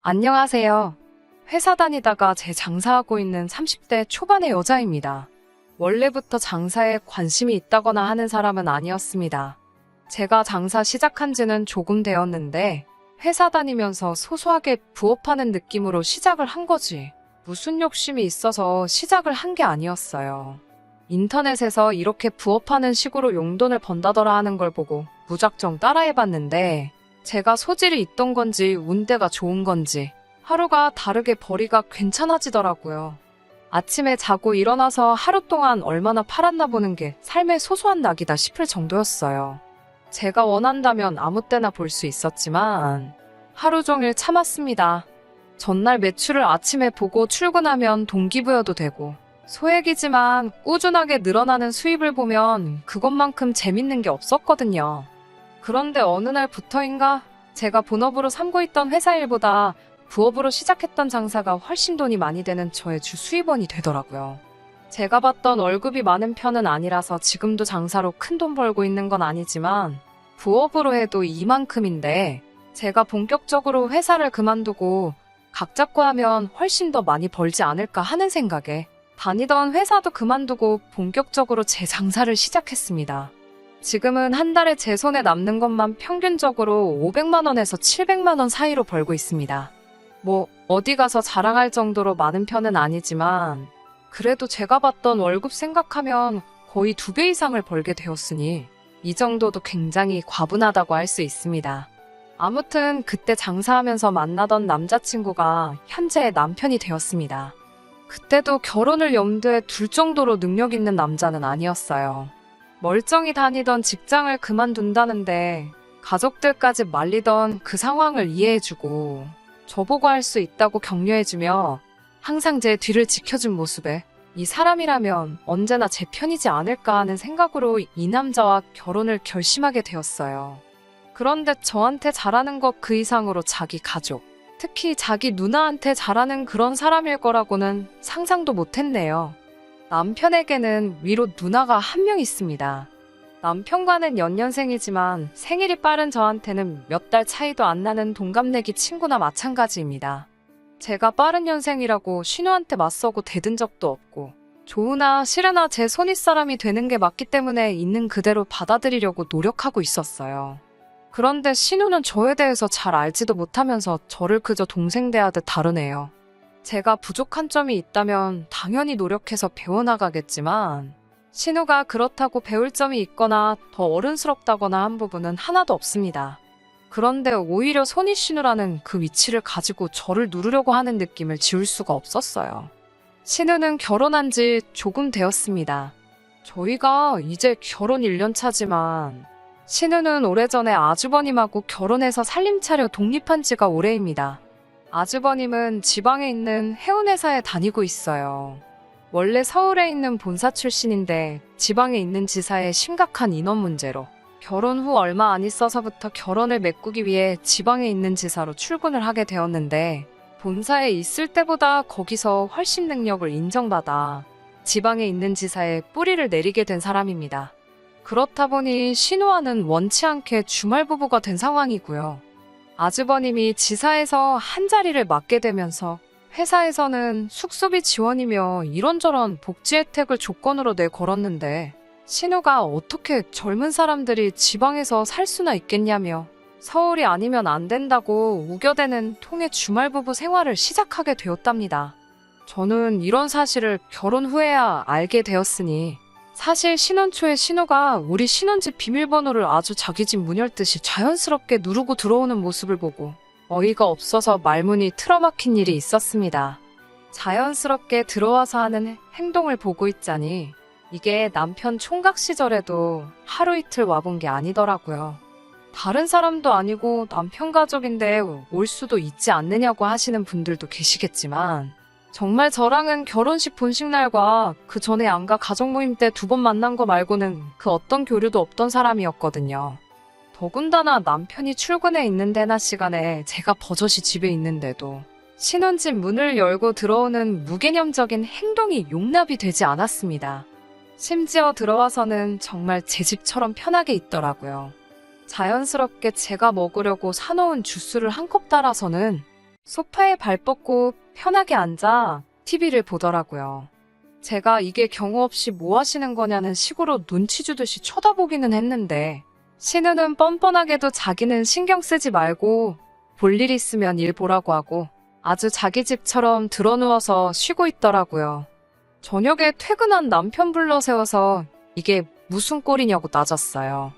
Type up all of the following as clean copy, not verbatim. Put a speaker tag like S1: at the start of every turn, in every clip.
S1: 안녕하세요. 회사 다니다가 제 장사하고 있는 30대 초반의 여자입니다. 원래부터 장사에 관심이 있다거나 하는 사람은 아니었습니다. 제가 장사 시작한 지는 조금 되었는데 회사 다니면서 소소하게 부업하는 느낌으로 시작을 한 거지. 무슨 욕심이 있어서 시작을 한 게 아니었어요. 인터넷에서 이렇게 부업하는 식으로 용돈을 번다더라 하는 걸 보고 무작정 따라해봤는데 제가 소질이 있던 건지 운대가 좋은 건지 하루가 다르게 벌이가 괜찮아지더라고요. 아침에 자고 일어나서 하루 동안 얼마나 팔았나 보는 게 삶의 소소한 낙이다 싶을 정도였어요. 제가 원한다면 아무 때나 볼 수 있었지만 하루 종일 참았습니다. 전날 매출을 아침에 보고 출근하면 동기부여도 되고 소액이지만 꾸준하게 늘어나는 수입을 보면 그것만큼 재밌는 게 없었거든요. 그런데 어느 날부터인가 제가 본업으로 삼고 있던 회사 일보다 부업으로 시작했던 장사가 훨씬 돈이 많이 되는 저의 주 수입원이 되더라고요. 제가 받던 월급이 많은 편은 아니라서 지금도 장사로 큰 돈 벌고 있는 건 아니지만 부업으로 해도 이만큼인데 제가 본격적으로 회사를 그만두고 각 잡고 하면 훨씬 더 많이 벌지 않을까 하는 생각에 다니던 회사도 그만두고 본격적으로 제 장사를 시작했습니다. 지금은 한 달에 제 손에 남는 것만 평균적으로 500만 원에서 700만 원 사이로 벌고 있습니다. 어디 가서 자랑할 정도로 많은 편은 아니지만 그래도 제가 받던 월급 생각하면 거의 2배 이상을 벌게 되었으니 이 정도도 굉장히 과분하다고 할 수 있습니다. 아무튼 그때 장사하면서 만나던 남자친구가 현재의 남편이 되었습니다. 그때도 결혼을 염두에 둘 정도로 능력 있는 남자는 아니었어요. 멀쩡히 다니던 직장을 그만둔다는데 가족들까지 말리던 그 상황을 이해해주고 저보고 할 수 있다고 격려해주며 항상 제 뒤를 지켜준 모습에 이 사람이라면 언제나 제 편이지 않을까 하는 생각으로 이 남자와 결혼을 결심하게 되었어요. 그런데 저한테 잘하는 것 그 이상으로 자기 가족, 특히 자기 누나한테 잘하는 그런 사람일 거라고는 상상도 못했네요. 남편에게는 위로 누나가 한 명 있습니다. 남편과는 연년생이지만 생일이 빠른 저한테는 몇 달 차이도 안 나는 동갑내기 친구나 마찬가지입니다. 제가 빠른 년생이라고 신우한테 맞서고 대든 적도 없고 좋으나 싫으나 제 손윗사람이 되는 게 맞기 때문에 있는 그대로 받아들이려고 노력하고 있었어요. 그런데 신우는 저에 대해서 잘 알지도 못하면서 저를 그저 동생 대하듯 다루네요. 제가 부족한 점이 있다면 당연히 노력해서 배워나가겠지만 신우가 그렇다고 배울 점이 있거나 더 어른스럽다거나 한 부분은 하나도 없습니다. 그런데 오히려 손윗신우라는 그 위치를 가지고 저를 누르려고 하는 느낌을 지울 수가 없었어요. 신우는 결혼한 지 조금 되었습니다. 저희가 이제 결혼 1년 차지만 신우는 오래전에 아주버님하고 결혼해서 살림 차려 독립한 지가 오래입니다. 아주버님은 지방에 있는 해운회사에 다니고 있어요. 원래 서울에 있는 본사 출신인데 지방에 있는 지사의 심각한 인원 문제로 결혼 후 얼마 안 있어서부터 결혼을 메꾸기 위해 지방에 있는 지사로 출근을 하게 되었는데 본사에 있을 때보다 거기서 훨씬 능력을 인정받아 지방에 있는 지사에 뿌리를 내리게 된 사람입니다. 그렇다 보니 신우와는 원치 않게 주말 부부가 된 상황이고요. 아주버님이 지사에서 한 자리를 맡게 되면서 회사에서는 숙소비 지원이며 이런저런 복지 혜택을 조건으로 내걸었는데 신우가 어떻게 젊은 사람들이 지방에서 살 수나 있겠냐며 서울이 아니면 안 된다고 우겨대는 통의 주말 부부 생활을 시작하게 되었답니다. 저는 이런 사실을 결혼 후에야 알게 되었으니 사실 신혼 초에 신우가 우리 신혼집 비밀번호를 아주 자기 집 문 열듯이 자연스럽게 누르고 들어오는 모습을 보고 어이가 없어서 말문이 틀어막힌 일이 있었습니다. 자연스럽게 들어와서 하는 행동을 보고 있자니 이게 남편 총각 시절에도 하루 이틀 와본 게 아니더라고요. 다른 사람도 아니고 남편 가족인데 올 수도 있지 않느냐고 하시는 분들도 계시겠지만 정말 저랑은 결혼식 본식 날과 그 전에 안가 가족 모임 때 2번 만난 거 말고는 그 어떤 교류도 없던 사람이었거든요. 더군다나 남편이 출근해 있는 데나 시간에 제가 버젓이 집에 있는데도 신혼집 문을 열고 들어오는 무개념적인 행동이 용납이 되지 않았습니다. 심지어 들어와서는 정말 제 집처럼 편하게 있더라고요. 자연스럽게 제가 먹으려고 사놓은 주스를 한 컵 따라서는 소파에 발 뻗고 편하게 앉아 TV를 보더라고요. 제가 이게 경우 없이 뭐 하시는 거냐는 식으로 눈치 주듯이 쳐다보기는 했는데 신우는 뻔뻔하게도 자기는 신경 쓰지 말고 볼 일 있으면 일 보라고 하고 아주 자기 집처럼 드러누워서 쉬고 있더라고요. 저녁에 퇴근한 남편 불러 세워서 이게 무슨 꼴이냐고 따졌어요.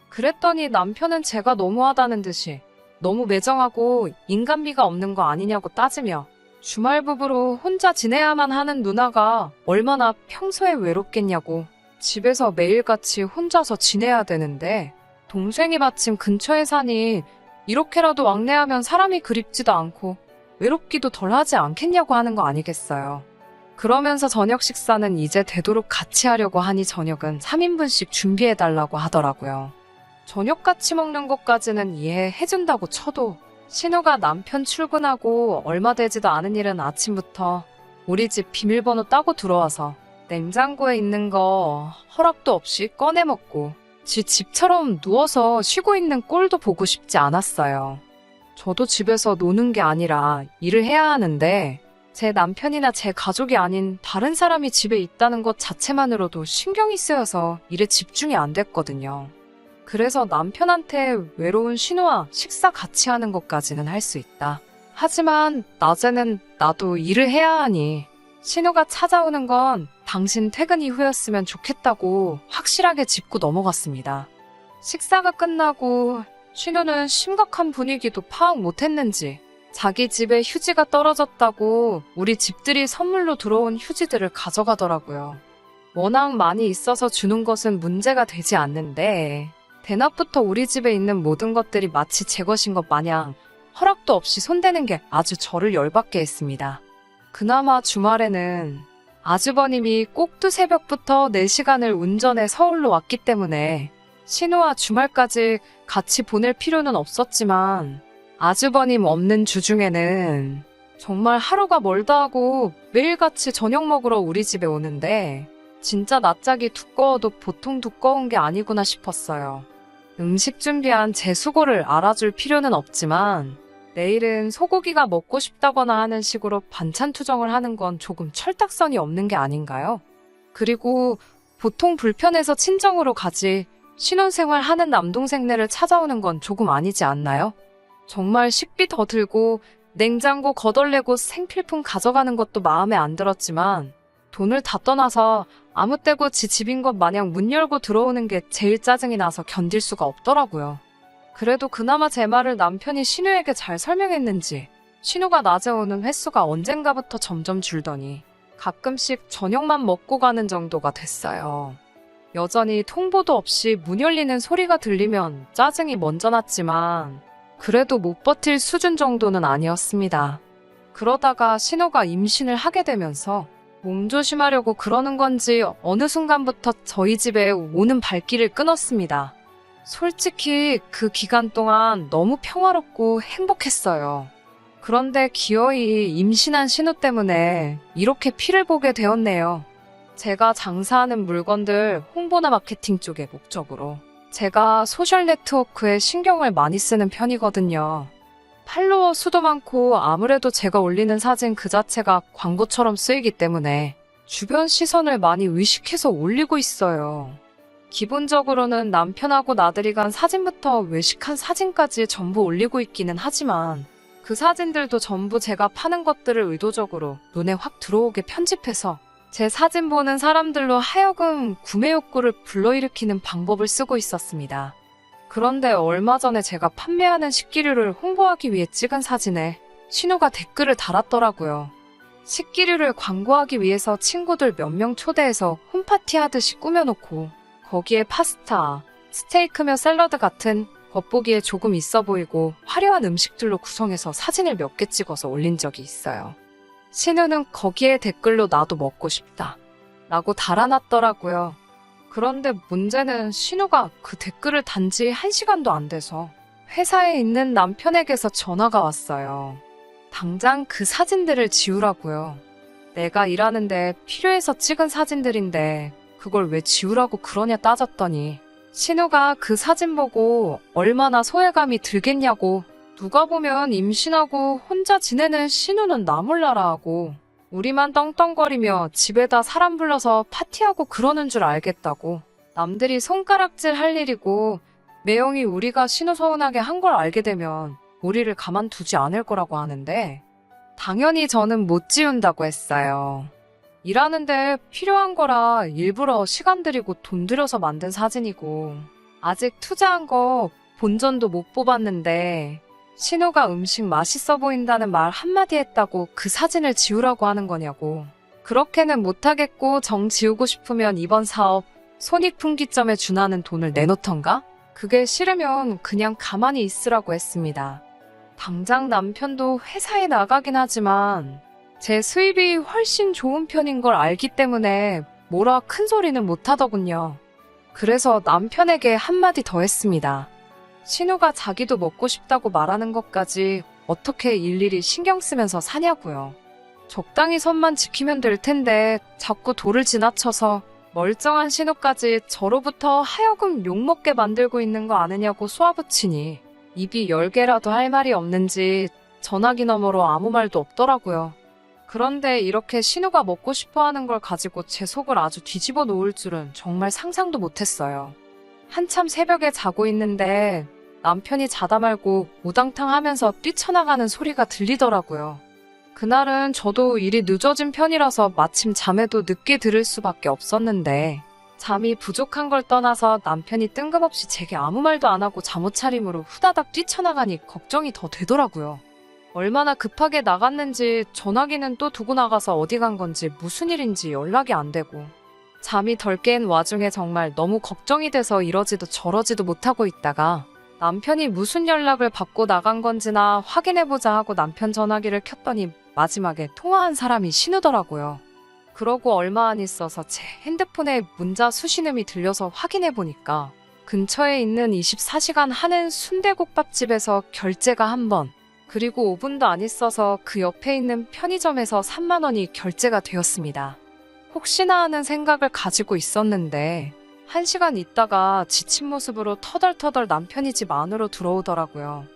S1: 그랬더니 남편은 제가 너무하다는 듯이 너무 매정하고 인간미가 없는 거 아니냐고 따지며 주말 부부로 혼자 지내야만 하는 누나가 얼마나 평소에 외롭겠냐고 집에서 매일같이 혼자서 지내야 되는데 동생이 마침 근처에 사니 이렇게라도 왕래하면 사람이 그립지도 않고 외롭기도 덜하지 않겠냐고 하는 거 아니겠어요. 그러면서 저녁 식사는 이제 되도록 같이 하려고 하니 저녁은 3인분씩 준비해달라고 하더라고요. 저녁 같이 먹는 것까지는 이해해준다고 쳐도 신우가 남편 출근하고 얼마 되지도 않은 일은 아침부터 우리 집 비밀번호 따고 들어와서 냉장고에 있는 거 허락도 없이 꺼내 먹고 지 집처럼 누워서 쉬고 있는 꼴도 보고 싶지 않았어요. 저도 집에서 노는 게 아니라 일을 해야 하는데 제 남편이나 제 가족이 아닌 다른 사람이 집에 있다는 것 자체만으로도 신경이 쓰여서 일에 집중이 안 됐거든요. 그래서 남편한테 외로운 신우와 식사 같이 하는 것까지는 할 수 있다. 하지만 낮에는 나도 일을 해야 하니 신우가 찾아오는 건 당신 퇴근 이후였으면 좋겠다고 확실하게 짚고 넘어갔습니다. 식사가 끝나고 신우는 심각한 분위기도 파악 못했는지 자기 집에 휴지가 떨어졌다고 우리 집들이 선물로 들어온 휴지들을 가져가더라고요. 워낙 많이 있어서 주는 것은 문제가 되지 않는데 대낮부터 우리 집에 있는 모든 것들이 마치 제 것인 것 마냥 허락도 없이 손대는 게 아주 저를 열받게 했습니다. 그나마 주말에는 아주버님이 꼭두 새벽부터 4시간을 운전해 서울로 왔기 때문에 신우와 주말까지 같이 보낼 필요는 없었지만 아주버님 없는 주중에는 정말 하루가 멀다 하고 매일같이 저녁 먹으러 우리 집에 오는데 진짜 낯짝이 두꺼워도 보통 두꺼운 게 아니구나 싶었어요. 음식 준비한 제 수고를 알아줄 필요는 없지만 내일은 소고기가 먹고 싶다거나 하는 식으로 반찬 투정을 하는 건 조금 철딱선이 없는 게 아닌가요? 그리고 보통 불편해서 친정으로 가지 신혼생활 하는 남동생네를 찾아오는 건 조금 아니지 않나요? 정말 식비 더 들고 냉장고 거덜내고 생필품 가져가는 것도 마음에 안 들었지만 돈을 다 떠나서 아무 때고 지 집인 것 마냥 문 열고 들어오는 게 제일 짜증이 나서 견딜 수가 없더라고요. 그래도 그나마 제 말을 남편이 신우에게 잘 설명했는지 신우가 낮에 오는 횟수가 언젠가부터 점점 줄더니 가끔씩 저녁만 먹고 가는 정도가 됐어요. 여전히 통보도 없이 문 열리는 소리가 들리면 짜증이 먼저 났지만 그래도 못 버틸 수준 정도는 아니었습니다. 그러다가 신우가 임신을 하게 되면서 몸조심하려고 그러는 건지 어느 순간부터 저희 집에 오는 발길을 끊었습니다. 솔직히 그 기간 동안 너무 평화롭고 행복했어요. 그런데 기어이 임신한 신우 때문에 이렇게 피를 보게 되었네요. 제가 장사하는 물건들 홍보나 마케팅 쪽의 목적으로 제가 소셜 네트워크에 신경을 많이 쓰는 편이거든요. 팔로워 수도 많고 아무래도 제가 올리는 사진 그 자체가 광고처럼 쓰이기 때문에 주변 시선을 많이 의식해서 올리고 있어요. 기본적으로는 남편하고 나들이 간 사진부터 외식한 사진까지 전부 올리고 있기는 하지만 그 사진들도 전부 제가 파는 것들을 의도적으로 눈에 확 들어오게 편집해서 제 사진 보는 사람들로 하여금 구매 욕구를 불러일으키는 방법을 쓰고 있었습니다. 그런데 얼마 전에 제가 판매하는 식기류를 홍보하기 위해 찍은 사진에 신우가 댓글을 달았더라고요. 식기류를 광고하기 위해서 친구들 몇 명 초대해서 홈파티 하듯이 꾸며놓고 거기에 파스타, 스테이크며 샐러드 같은 겉보기에 조금 있어 보이고 화려한 음식들로 구성해서 사진을 몇 개 찍어서 올린 적이 있어요. 신우는 거기에 댓글로 나도 먹고 싶다 라고 달아놨더라고요. 그런데 문제는 신우가 그 댓글을 단지 1시간도 안 돼서 회사에 있는 남편에게서 전화가 왔어요. 당장 그 사진들을 지우라고요. 내가 일하는데 필요해서 찍은 사진들인데 그걸 왜 지우라고 그러냐 따졌더니 신우가 그 사진 보고 얼마나 소외감이 들겠냐고 누가 보면 임신하고 혼자 지내는 신우는 나 몰라라 하고 우리만 떵떵거리며 집에다 사람 불러서 파티하고 그러는 줄 알겠다고. 남들이 손가락질 할 일이고 매형이 우리가 신우 서운하게 한 걸 알게 되면 우리를 가만두지 않을 거라고 하는데 당연히 저는 못 지운다고 했어요. 일하는데 필요한 거라 일부러 시간 들이고 돈 들여서 만든 사진이고 아직 투자한 거 본전도 못 뽑았는데 신우가 음식 맛있어 보인다는 말 한마디 했다고 그 사진을 지우라고 하는 거냐고. 그렇게는 못하겠고 정 지우고 싶으면 이번 사업 손익분기점에 준하는 돈을 내놓던가? 그게 싫으면 그냥 가만히 있으라고 했습니다. 당장 남편도 회사에 나가긴 하지만 제 수입이 훨씬 좋은 편인 걸 알기 때문에 뭐라 큰 소리는 못 하더군요. 그래서 남편에게 한마디 더 했습니다. 신우가 자기도 먹고 싶다고 말하는 것까지 어떻게 일일이 신경 쓰면서 사냐고요. 적당히 선만 지키면 될 텐데 자꾸 도를 지나쳐서 멀쩡한 신우까지 저로부터 하여금 욕먹게 만들고 있는 거 아느냐고 쏘아붙이니 입이 10개라도 할 말이 없는지 전화기 너머로 아무 말도 없더라고요. 그런데 이렇게 신우가 먹고 싶어 하는 걸 가지고 제 속을 아주 뒤집어 놓을 줄은 정말 상상도 못했어요. 한참 새벽에 자고 있는데 남편이 자다 말고 우당탕 하면서 뛰쳐나가는 소리가 들리더라고요. 그날은 저도 일이 늦어진 편이라서 마침 잠에도 늦게 들을 수밖에 없었는데 잠이 부족한 걸 떠나서 남편이 뜬금없이 제게 아무 말도 안 하고 잠옷 차림으로 후다닥 뛰쳐나가니 걱정이 더 되더라고요. 얼마나 급하게 나갔는지 전화기는 또 두고 나가서 어디 간 건지 무슨 일인지 연락이 안 되고 잠이 덜 깬 와중에 정말 너무 걱정이 돼서 이러지도 저러지도 못하고 있다가 남편이 무슨 연락을 받고 나간 건지나 확인해보자 하고 남편 전화기를 켰더니 마지막에 통화한 사람이 신우더라고요. 그러고 얼마 안 있어서 제 핸드폰에 문자 수신음이 들려서 확인해보니까 근처에 있는 24시간 하는 순대국밥집에서 결제가 한 번, 그리고 5분도 안 있어서 그 옆에 있는 편의점에서 3만 원이 결제가 되었습니다. 혹시나 하는 생각을 가지고 있었는데 1시간 있다가 지친 모습으로 터덜터덜 남편이 집 안으로 들어오더라고요.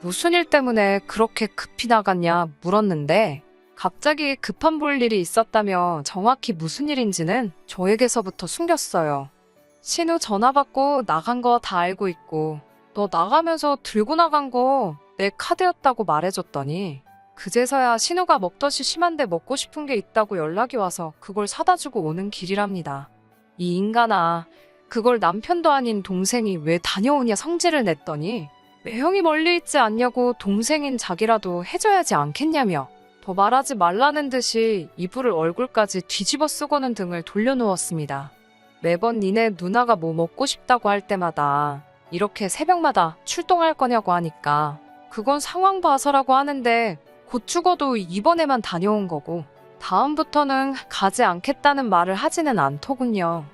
S1: 무슨 일 때문에 그렇게 급히 나갔냐 물었는데 갑자기 급한 볼 일이 있었다며 정확히 무슨 일인지는 저에게서부터 숨겼어요. 신우 전화 받고 나간 거 다 알고 있고 너 나가면서 들고 나간 거 내 카드였다고 말해줬더니 그제서야 신우가 먹덧이 심한데 먹고 싶은 게 있다고 연락이 와서 그걸 사다 주고 오는 길이랍니다. 이 인간아, 그걸 남편도 아닌 동생이 왜 다녀오냐 성질을 냈더니 매형이 멀리 있지 않냐고 동생인 자기라도 해줘야지 않겠냐며 더 말하지 말라는 듯이 이불을 얼굴까지 뒤집어 쓰고는 등을 돌려누웠습니다. 매번 니네 누나가 뭐 먹고 싶다고 할 때마다 이렇게 새벽마다 출동할 거냐고 하니까 그건 상황 봐서라고 하는데 곧 죽어도 이번에만 다녀온 거고 다음부터는 가지 않겠다는 말을 하지는 않더군요.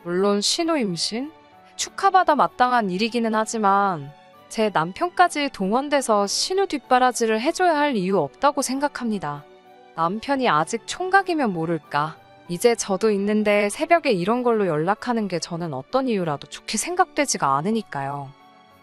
S1: 물론 신우 임신? 축하받아 마땅한 일이기는 하지만 제 남편까지 동원돼서 신우 뒷바라지를 해줘야 할 이유 없다고 생각합니다. 남편이 아직 총각이면 모를까. 이제 저도 있는데 새벽에 이런 걸로 연락하는 게 저는 어떤 이유라도 좋게 생각되지가 않으니까요.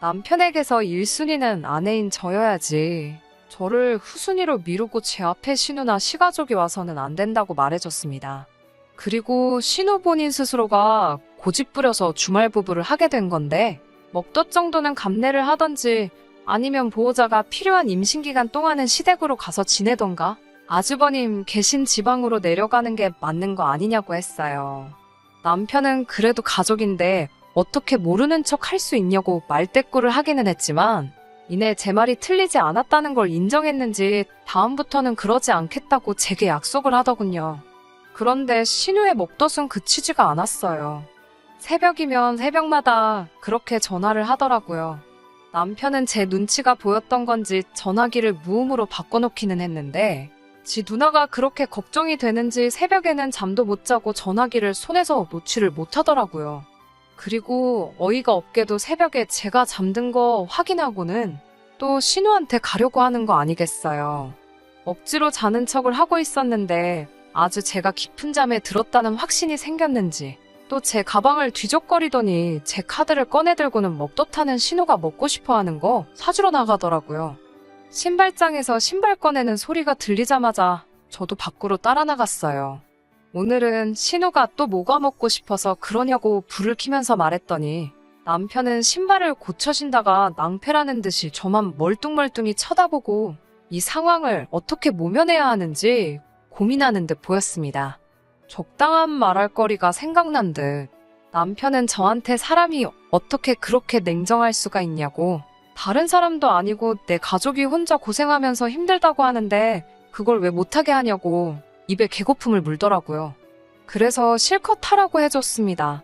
S1: 남편에게서 1순위는 아내인 저여야지. 저를 후순위로 미루고 제 앞에 신우나 시가족이 와서는 안 된다고 말해줬습니다. 그리고 신우 본인 스스로가 고집 부려서 주말 부부를 하게 된 건데 먹덧 정도는 감내를 하던지 아니면 보호자가 필요한 임신기간 동안은 시댁으로 가서 지내던가 아주버님 계신 지방으로 내려가는 게 맞는 거 아니냐고 했어요. 남편은 그래도 가족인데 어떻게 모르는 척 할 수 있냐고 말대꾸를 하기는 했지만 이내 제 말이 틀리지 않았다는 걸 인정했는지 다음부터는 그러지 않겠다고 제게 약속을 하더군요. 그런데 신우의 먹덧은 그치지가 않았어요. 새벽이면 새벽마다 그렇게 전화를 하더라고요. 남편은 제 눈치가 보였던 건지 전화기를 무음으로 바꿔놓기는 했는데 지 누나가 그렇게 걱정이 되는지 새벽에는 잠도 못 자고 전화기를 손에서 놓지를 못하더라고요. 그리고 어이가 없게도 새벽에 제가 잠든 거 확인하고는 또 신우한테 가려고 하는 거 아니겠어요. 억지로 자는 척을 하고 있었는데 아주 제가 깊은 잠에 들었다는 확신이 생겼는지 또 제 가방을 뒤적거리더니 제 카드를 꺼내들고는 뭣도 타는 신우가 먹고 싶어 하는 거 사주러 나가더라고요. 신발장에서 신발 꺼내는 소리가 들리자마자 저도 밖으로 따라 나갔어요. 오늘은 신우가 또 뭐가 먹고 싶어서 그러냐고 불을 켜면서 말했더니 남편은 신발을 고쳐 신다가 낭패라는 듯이 저만 멀뚱멀뚱히 쳐다보고 이 상황을 어떻게 모면해야 하는지 고민하는 듯 보였습니다. 적당한 말할 거리가 생각난 듯 남편은 저한테 사람이 어떻게 그렇게 냉정할 수가 있냐고, 다른 사람도 아니고 내 가족이 혼자 고생하면서 힘들다고 하는데 그걸 왜 못하게 하냐고 입에 개거품을 물더라고요. 그래서 실컷 하라고 해줬습니다.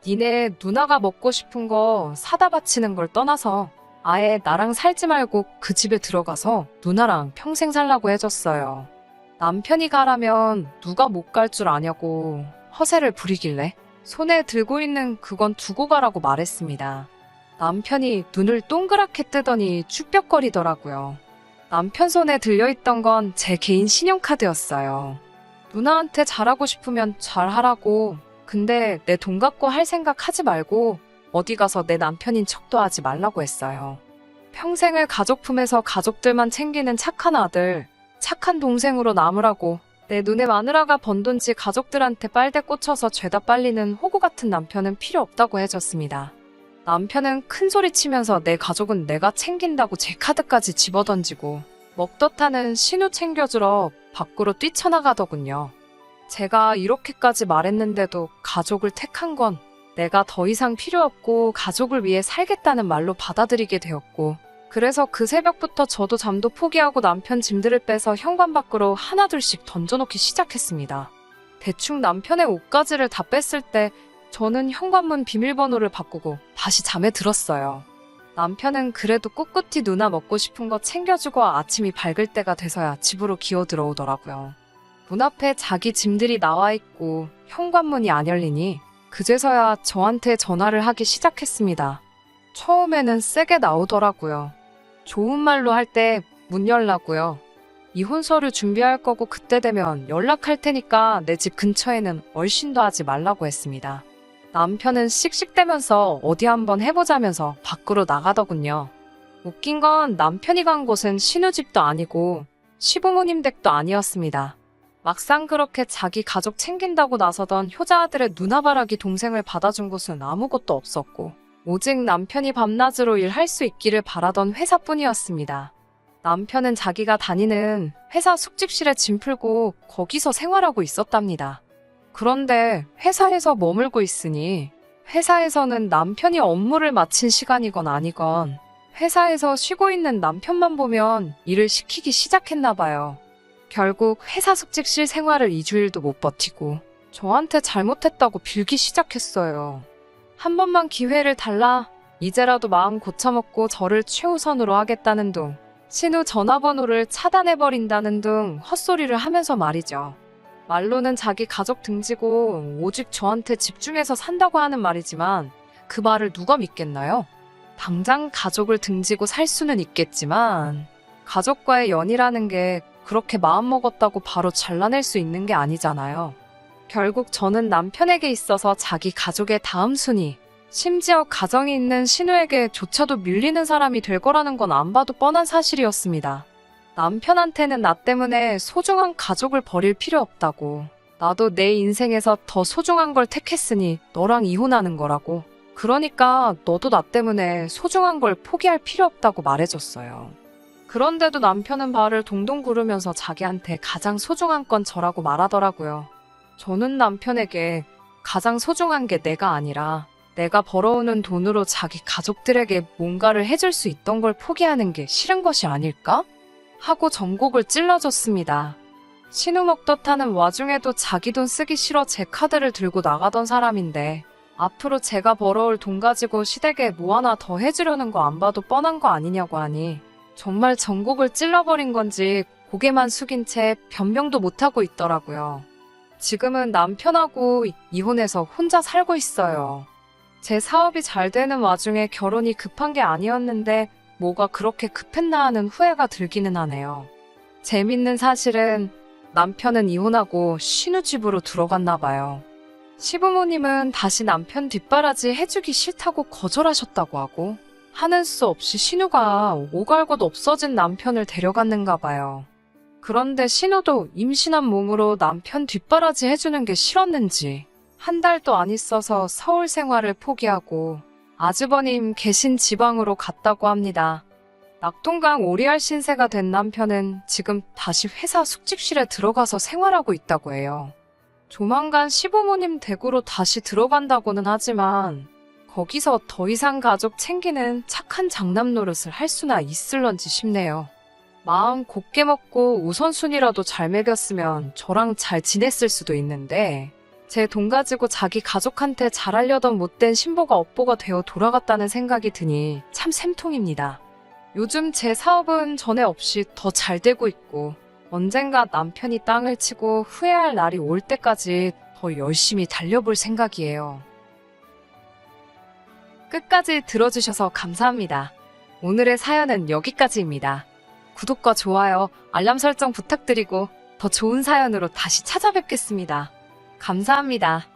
S1: 니네 누나가 먹고 싶은 거 사다 바치는 걸 떠나서 아예 나랑 살지 말고 그 집에 들어가서 누나랑 평생 살라고 해줬어요. 남편이 가라면 누가 못 갈 줄 아냐고 허세를 부리길래 손에 들고 있는 그건 두고 가라고 말했습니다. 남편이 눈을 동그랗게 뜨더니 쭈뼛거리더라고요. 남편 손에 들려있던 건 제 개인 신용카드였어요. 누나한테 잘하고 싶으면 잘하라고, 근데 내 돈 갖고 할 생각 하지 말고 어디 가서 내 남편인 척도 하지 말라고 했어요. 평생을 가족 품에서 가족들만 챙기는 착한 아들, 착한 동생으로 남으라고, 내 눈에 마누라가 번 돈지 가족들한테 빨대 꽂혀서 죄다 빨리는 호구 같은 남편은 필요 없다고 해줬습니다. 남편은 큰 소리 치면서 내 가족은 내가 챙긴다고 제 카드까지 집어던지고 먹덧하는 신우 챙겨주러 밖으로 뛰쳐나가더군요. 제가 이렇게까지 말했는데도 가족을 택한 건 내가 더 이상 필요 없고 가족을 위해 살겠다는 말로 받아들이게 되었고, 그래서 그 새벽부터 저도 잠도 포기하고 남편 짐들을 빼서 현관 밖으로 하나둘씩 던져놓기 시작했습니다. 대충 남편의 옷가지를 다 뺐을 때 저는 현관문 비밀번호를 바꾸고 다시 잠에 들었어요. 남편은 그래도 꿋꿋이 누나 먹고 싶은 거 챙겨주고 아침이 밝을 때가 돼서야 집으로 기어 들어오더라고요. 문 앞에 자기 짐들이 나와 있고 현관문이 안 열리니 그제서야 저한테 전화를 하기 시작했습니다. 처음에는 세게 나오더라고요. 좋은 말로 할 때 문 열라고요. 이혼 서류 준비할 거고 그때 되면 연락할 테니까 내 집 근처에는 얼씬도 하지 말라고 했습니다. 남편은 씩씩대면서 어디 한번 해보자면서 밖으로 나가더군요. 웃긴 건 남편이 간 곳은 신우집도 아니고 시부모님 댁도 아니었습니다. 막상 그렇게 자기 가족 챙긴다고 나서던 효자아들의 누나바라기 동생을 받아준 곳은 아무것도 없었고 오직 남편이 밤낮으로 일할 수 있기를 바라던 회사뿐이었습니다. 남편은 자기가 다니는 회사 숙직실에 짐 풀고 거기서 생활하고 있었답니다. 그런데 회사에서 머물고 있으니 회사에서는 남편이 업무를 마친 시간이건 아니건 회사에서 쉬고 있는 남편만 보면 일을 시키기 시작했나 봐요. 결국 회사 숙직실 생활을 2주일도 못 버티고 저한테 잘못했다고 빌기 시작했어요. 한 번만 기회를 달라, 이제라도 마음 고쳐먹고 저를 최우선으로 하겠다는 둥, 신우 전화번호를 차단해버린다는 등 헛소리를 하면서 말이죠. 말로는 자기 가족 등지고 오직 저한테 집중해서 산다고 하는 말이지만 그 말을 누가 믿겠나요? 당장 가족을 등지고 살 수는 있겠지만 가족과의 연이라는 게 그렇게 마음먹었다고 바로 잘라낼 수 있는 게 아니잖아요. 결국 저는 남편에게 있어서 자기 가족의 다음 순위, 심지어 가정이 있는 신우에게조차도 밀리는 사람이 될 거라는 건 안 봐도 뻔한 사실이었습니다. 남편한테는 나 때문에 소중한 가족을 버릴 필요 없다고, 나도 내 인생에서 더 소중한 걸 택했으니 너랑 이혼하는 거라고, 그러니까 너도 나 때문에 소중한 걸 포기할 필요 없다고 말해줬어요. 그런데도 남편은 발을 동동 구르면서 자기한테 가장 소중한 건 저라고 말하더라고요. 저는 남편에게 가장 소중한 게 내가 아니라 내가 벌어오는 돈으로 자기 가족들에게 뭔가를 해줄 수 있던 걸 포기하는 게 싫은 것이 아닐까? 하고 전곡을 찔러줬습니다. 신우 먹덧하는 와중에도 자기 돈 쓰기 싫어 제 카드를 들고 나가던 사람인데 앞으로 제가 벌어올 돈 가지고 시댁에 뭐 하나 더 해주려는 거 안 봐도 뻔한 거 아니냐고 하니 정말 전곡을 찔러버린 건지 고개만 숙인 채 변명도 못하고 있더라고요. 지금은 남편하고 이혼해서 혼자 살고 있어요. 제 사업이 잘 되는 와중에 결혼이 급한 게 아니었는데 뭐가 그렇게 급했나 하는 후회가 들기는 하네요. 재밌는 사실은 남편은 이혼하고 신우 집으로 들어갔나 봐요. 시부모님은 다시 남편 뒷바라지 해주기 싫다고 거절하셨다고 하고 하는 수 없이 신우가 오갈 것 없어진 남편을 데려갔는가 봐요. 그런데 신우도 임신한 몸으로 남편 뒷바라지 해주는 게 싫었는지 한 달도 안 있어서 서울 생활을 포기하고 아주버님 계신 지방으로 갔다고 합니다. 낙동강 오리알 신세가 된 남편은 지금 다시 회사 숙직실에 들어가서 생활하고 있다고 해요. 조만간 시부모님 댁으로 다시 들어간다고는 하지만 거기서 더 이상 가족 챙기는 착한 장남 노릇을 할 수나 있을런지 싶네요. 마음 곱게 먹고 우선순위라도 잘 먹였으면 저랑 잘 지냈을 수도 있는데 제 돈 가지고 자기 가족한테 잘하려던 못된 신보가 업보가 되어 돌아갔다는 생각이 드니 참 샘통입니다. 요즘 제 사업은 전에 없이 더 잘 되고 있고 언젠가 남편이 땅을 치고 후회할 날이 올 때까지 더 열심히 달려볼 생각이에요. 끝까지 들어주셔서 감사합니다. 오늘의 사연은 여기까지입니다. 구독과 좋아요, 알람 설정 부탁드리고 더 좋은 사연으로 다시 찾아뵙겠습니다. 감사합니다.